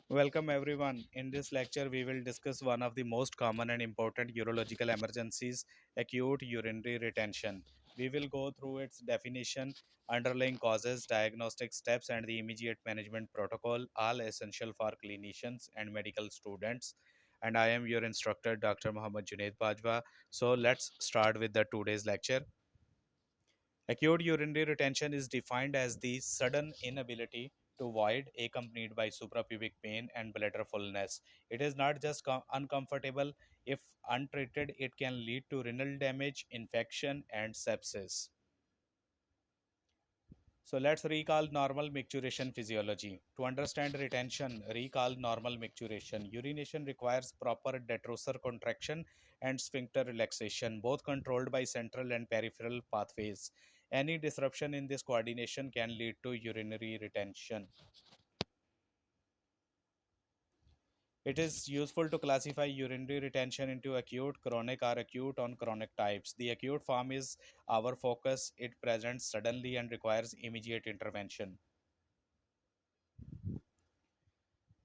Welcome everyone. In this lecture, we will discuss one of the most common and important urological emergencies, acute urinary retention. We will go through its definition, underlying causes, diagnostic steps, and the immediate management protocol, all essential for clinicians and medical students. And I am your instructor, Dr. Muhammad Junaid Bajwa. So let's start with the today's lecture. Acute urinary retention is defined as the sudden inability to void accompanied by suprapubic pain and bladder fullness. It is not just uncomfortable. If untreated, it can lead to renal damage, infection, and sepsis. So let's recall normal micturition physiology. To understand retention, recall normal micturition. Urination requires proper detrusor contraction and sphincter relaxation, both controlled by central and peripheral pathways. Any disruption in this coordination can lead to urinary retention. It is useful to classify urinary retention into acute, chronic, or acute on chronic types. The acute form is our focus. It presents suddenly and requires immediate intervention.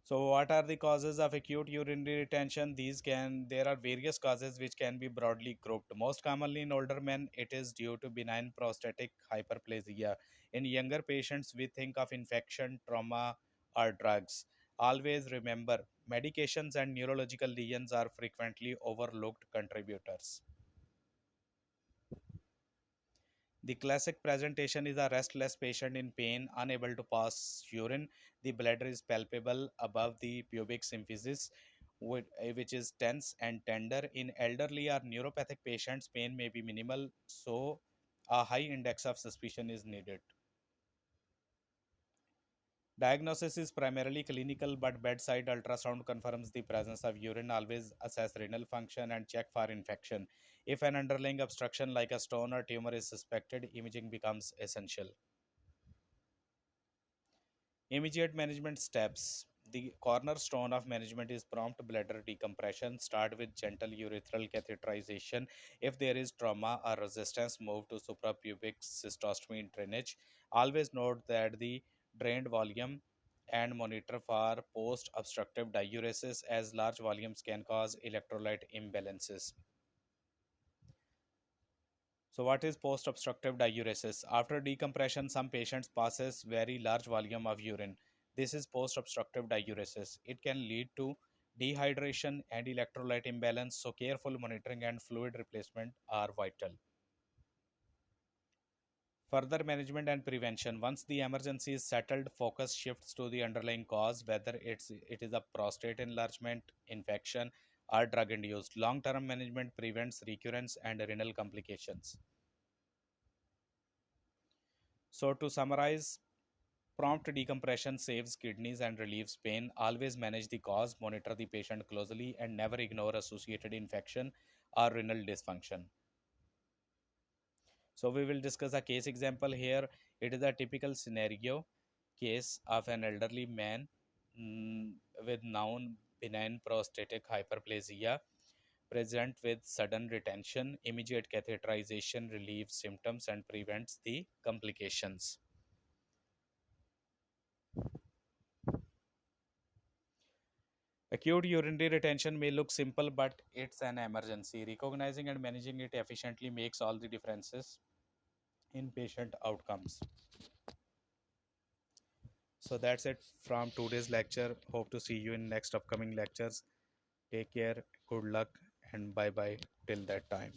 So, what are the causes of acute urinary retention? There are various causes which can be broadly grouped. Most commonly in older men, it is due to benign prostatic hyperplasia. In younger patients, we think of infection, trauma, or drugs. Always remember, medications and neurological lesions are frequently overlooked contributors. The classic presentation is a restless patient in pain, unable to pass urine. The bladder is palpable above the pubic symphysis, which is tense and tender. In elderly or neuropathic patients, pain may be minimal, so a high index of suspicion is needed. Diagnosis is primarily clinical, but bedside ultrasound confirms the presence of urine. Always assess renal function and check for infection. If an underlying obstruction like a stone or tumor is suspected, imaging becomes essential. Immediate management steps. The cornerstone of management is prompt bladder decompression. Start with gentle urethral catheterization. If there is trauma or resistance, move to suprapubic cystostomy drainage. Always note that the drained volume and monitor for post obstructive diuresis, as large volumes can cause electrolyte imbalances. So what is post-obstructive diuresis? After decompression, some patients passes very large volume of urine. This is post-obstructive diuresis. It can lead to dehydration and electrolyte imbalance, so careful monitoring and fluid replacement are vital. Further management and prevention. Once the emergency is settled, focus shifts to the underlying cause, whether it is a prostate enlargement, infection, or drug induced. Long-term management prevents recurrence and renal complications. So, to summarize, prompt decompression saves kidneys and relieves pain. Always manage the cause, monitor the patient closely, and never ignore associated infection or renal dysfunction. So, we will discuss a case example here. It is a typical scenario case of an elderly man mm, with known benign prostatic hyperplasia present with sudden retention. Immediate catheterization relieves symptoms and prevents the complications. Acute urinary retention may look simple, but it's an emergency. Recognizing and managing it efficiently makes all the differences in patient outcomes. So that's it from today's lecture. Hope to see you in next upcoming lectures. Take care, good luck, and bye bye till that time.